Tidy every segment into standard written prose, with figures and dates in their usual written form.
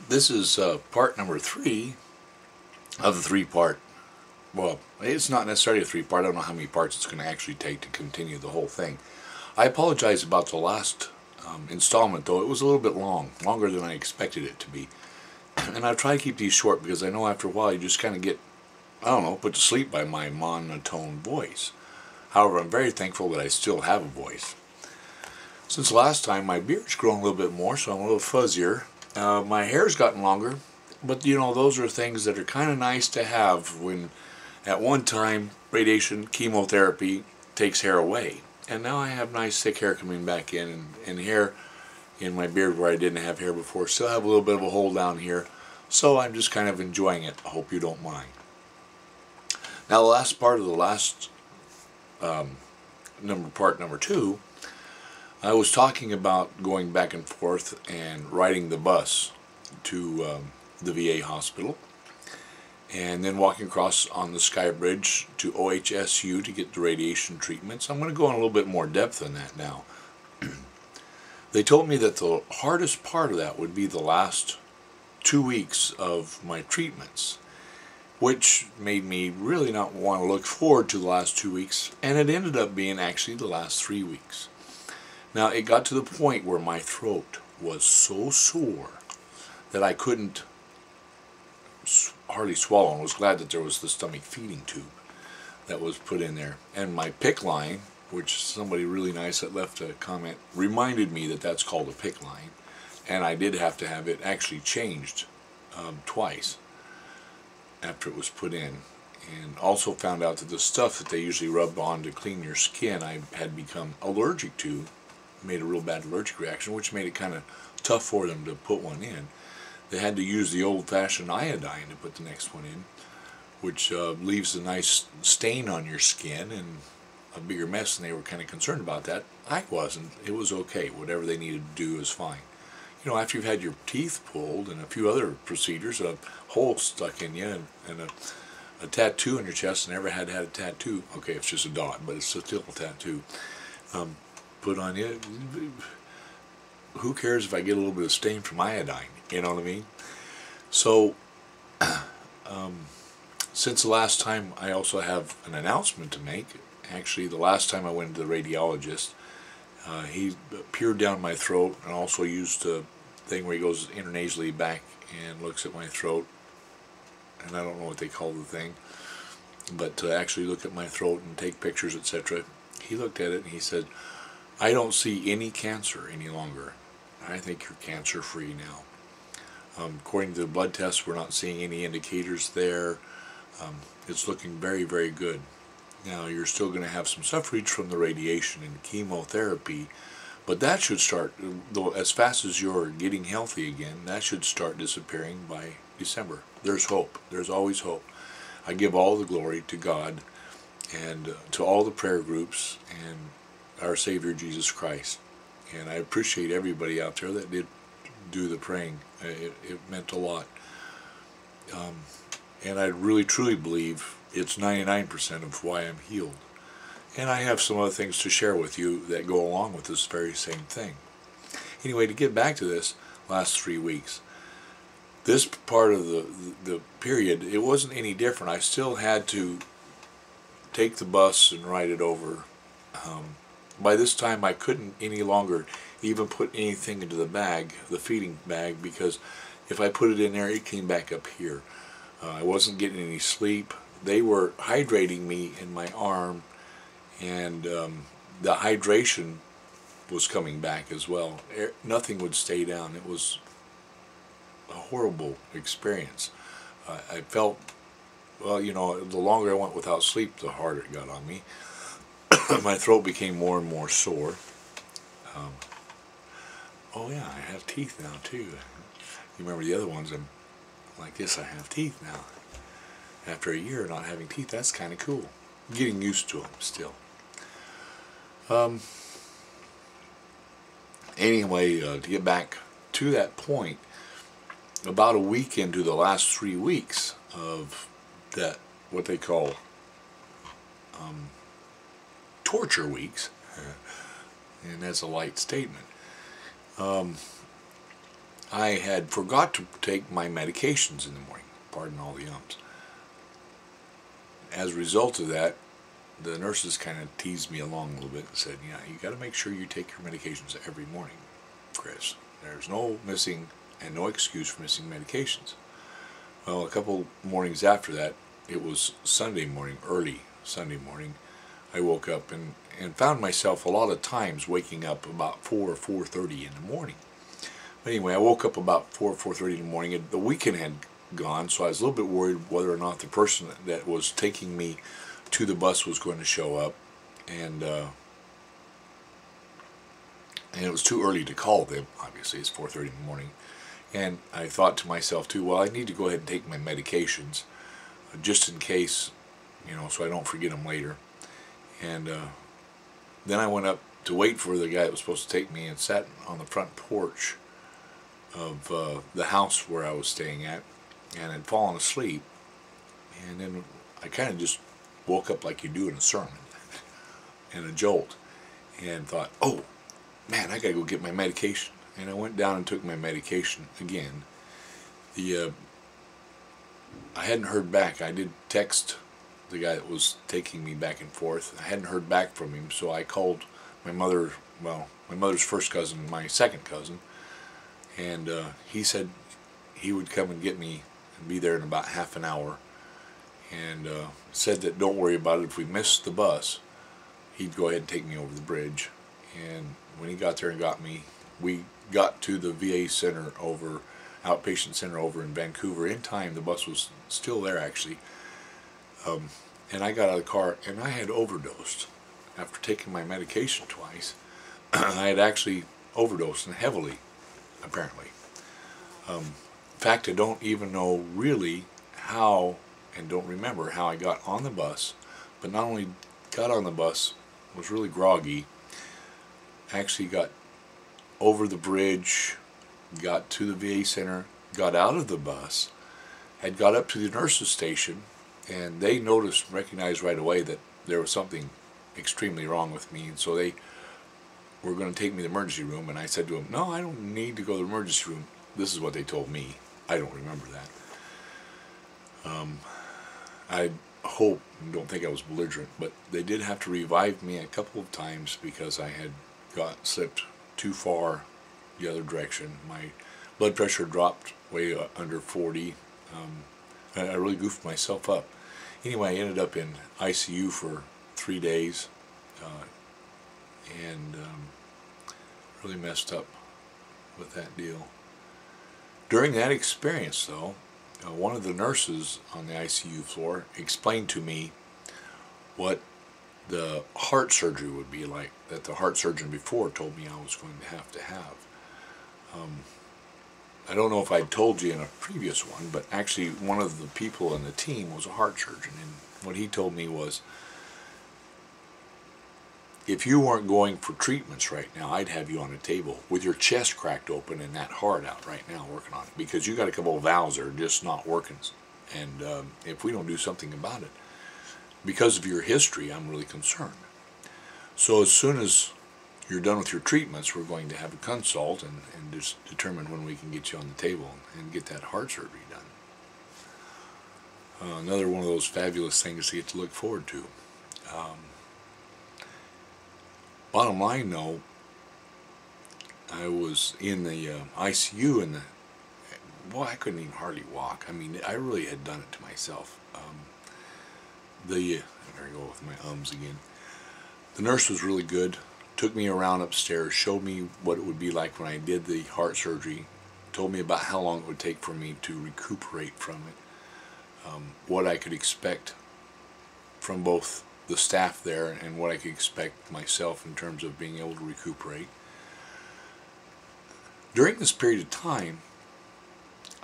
This is part number 3 of the 3-part. Well, it's not necessarily a 3-part. I don't know how many parts it's going to actually take to continue the whole thing. I apologize about the last installment, though. It was a little bit longer than I expected it to be. And I've tried to keep these short because I know after a while you just kind of get, I don't know, put to sleep by my monotone voice. However, I'm very thankful that I still have a voice. Since last time, my beard's grown a little bit more, so I'm a little fuzzier. My hair's gotten longer, but you know, those are things that are kind of nice to have when at one time radiation chemotherapy takes hair away. And now I have nice thick hair coming back in, and hair in my beard where I didn't have hair before. Still have a little bit of a hole down here, so I'm just kind of enjoying it. I hope you don't mind. Now the last part of the last part number 2, I was talking about going back and forth and riding the bus to the VA hospital, and then walking across on the Sky Bridge to OHSU to get the radiation treatments. I'm going to go in a little bit more depth than that now. They told me that the hardest part of that would be the last 2 weeks of my treatments, which made me really not want to look forward to the last 2 weeks, and it ended up being actually the last 3 weeks. Now, it got to the point where my throat was so sore that I couldn't hardly swallow. I was glad that there was the stomach feeding tube that was put in there. And my PICC line, which somebody really nice that left a comment, reminded me that that's called a PICC line. And I did have to have it actually changed twice after it was put in. And also found out that the stuff that they usually rub on to clean your skin, I had become allergic to. Made a real bad allergic reaction, which made it kind of tough for them to put one in. They had to use the old-fashioned iodine to put the next one in, which leaves a nice stain on your skin and a bigger mess, and they were kind of concerned about that. I wasn't. It was okay. Whatever they needed to do is fine. You know, after you've had your teeth pulled and a few other procedures, a hole stuck in you and a tattoo on your chest, never had a tattoo. Okay, it's just a dot, but it's still a tattoo. Put on you. Who cares if I get a little bit of stain from iodine? You know what I mean? So, since the last time, I also have an announcement to make. Actually, the last time I went to the radiologist, he peered down my throat and also used a thing where he goes intranasally back and looks at my throat. And I don't know what they call the thing, but to actually look at my throat and take pictures, etc. He looked at it and he said, "I don't see any cancer any longer. I think you're cancer-free now." According to the blood tests, we're not seeing any indicators there. It's looking very, very good. Now, you're still going to have some suffrage from the radiation and chemotherapy, but that should start, though, as fast as you're getting healthy again, that should start disappearing by December. There's hope. There's always hope. I give all the glory to God and to all the prayer groups and our Savior Jesus Christ. And I appreciate everybody out there that did do the praying. It meant a lot. And I really truly believe it's 99% of why I'm healed. And I have some other things to share with you that go along with this very same thing. Anyway, to get back to this last 3 weeks, this part of the period, it wasn't any different. I still had to take the bus and ride it over. By this time, I couldn't any longer even put anything into the bag, the feeding bag, because if I put it in there, it came back up here. I wasn't getting any sleep. They were hydrating me in my arm, and the hydration was coming back as well. Nothing would stay down. It was a horrible experience. I felt, well, you know, the longer I went without sleep, the harder it got on me. My throat became more and more sore. Oh yeah, I have teeth now too. You remember the other ones? I'm like this. I have teeth now. After a year not having teeth, that's kind of cool. I'm getting used to them still. Anyway, to get back to that point, about a week into the last 3 weeks of that, what they call torture weeks, and that's a light statement. I had forgot to take my medications in the morning. Pardon all the ums. As a result of that, the nurses kind of teased me along a little bit and said, "Yeah, you got to make sure you take your medications every morning, Chris. There's no missing and no excuse for missing medications." Well, a couple mornings after that, it was Sunday morning, early Sunday morning, I woke up and found myself a lot of times waking up about 4 or 4:30 in the morning. But anyway, I woke up about 4 or 4:30 in the morning, and the weekend had gone, so I was a little bit worried whether or not the person that was taking me to the bus was going to show up, and it was too early to call them. Obviously, it's 4:30 in the morning, and I thought to myself too, well, I need to go ahead and take my medications, just in case, so I don't forget them later. And then I went up to wait for the guy that was supposed to take me, and sat on the front porch of the house where I was staying at, and had fallen asleep. And then I kind of just woke up like you do in a sermon, in a jolt, and thought, oh man, I gotta go get my medication. And I went down and took my medication again. I hadn't heard back. I did text the guy that was taking me back and forth. I hadn't heard back from him, so I called my mother, my mother's first cousin, my second cousin, and he said he would come and get me and be there in about half an hour, and said that don't worry about it. If we missed the bus, he'd go ahead and take me over the bridge. And when he got there and got me, we got to the VA center outpatient center over in Vancouver in time. The bus was still there, actually. And I got out of the car, and I had overdosed. After taking my medication twice, I had actually overdosed, and heavily, apparently. In fact, I don't even know really how, and don't remember how I got on the bus, but not only got on the bus, was really groggy, actually got over the bridge, got to the VA center, got out of the bus, had got up to the nurse's station, and they noticed and recognized right away that there was something extremely wrong with me, and so they were going to take me to the emergency room. And I said to them, no, I don't need to go to the emergency room. This is what they told me. I don't remember that. I hope and don't think I was belligerent, but they did have to revive me a couple of times because I had slipped too far the other direction. My blood pressure dropped way under 40. I really goofed myself up. Anyway, I ended up in ICU for 3 days, and really messed up with that deal. During that experience, though, one of the nurses on the ICU floor explained to me what the heart surgery would be like, that the heart surgeon before told me I was going to have. I don't know if I'd told you in a previous one, but actually one of the people in the team was a heart surgeon, and what he told me was, if you weren't going for treatments right now, I'd have you on a table with your chest cracked open and that heart out right now working on it, because you got a couple of valves that are just not working, and if we don't do something about it, because of your history, I'm really concerned. So as soon as you're done with your treatments, we're going to have a consult and just determine when we can get you on the table and get that heart surgery done. Another one of those fabulous things to get to look forward to. Bottom line, though, I was in the ICU, and I couldn't even hardly walk. I mean, I really had done it to myself. There I go with my ums again. The nurse was really good. Took me around upstairs, showed me what it would be like when I did the heart surgery, told me about how long it would take for me to recuperate from it, what I could expect from both the staff there and what I could expect myself in terms of being able to recuperate. During this period of time,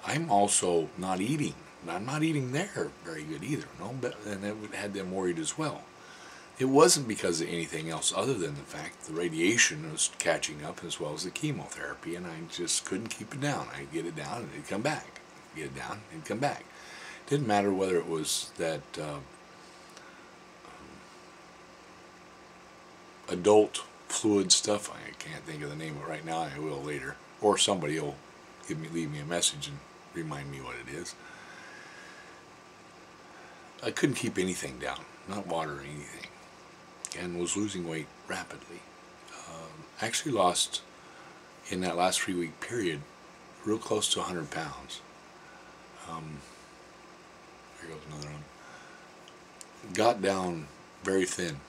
I'm also not eating. I'm not eating there very good either, and it had them worried as well. It wasn't because of anything else other than the fact the radiation was catching up as well as the chemotherapy, and I just couldn't keep it down. I'd get it down and it'd come back. Get it down and come back. It didn't matter whether it was that adult fluid stuff. I can't think of the name of it right now. I will later. Or somebody will leave me a message and remind me what it is. I couldn't keep anything down, not water or anything, and was losing weight rapidly. Actually lost, in that last 3-week period, real close to 100 pounds. There goes another one. Got down very thin,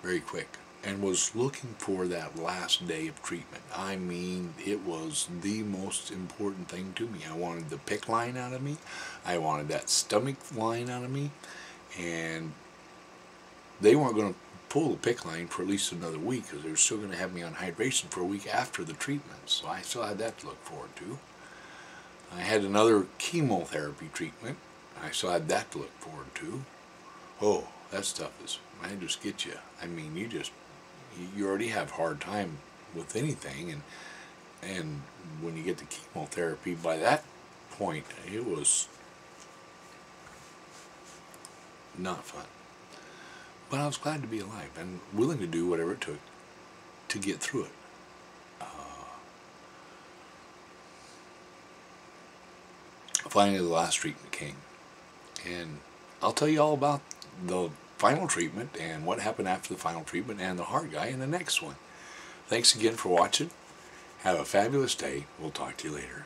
very quick, and was looking for that last day of treatment. I mean, it was the most important thing to me. I wanted the PICC line out of me. I wanted that stomach line out of me. And they weren't going to pull the PICC line for at least another week, because they were still going to have me on hydration for a week after the treatment. So I still had that to look forward to. I had another chemotherapy treatment. I still had that to look forward to. Oh, that stuff is, I just get you. I mean, you already have a hard time with anything, and when you get to chemotherapy, by that point, it was not fun. But I was glad to be alive and willing to do whatever it took to get through it. Finally, the last treatment came, and I'll tell you all about the final treatment and what happened after the final treatment and the heart guy in the next one. Thanks again for watching. Have a fabulous day. We'll talk to you later.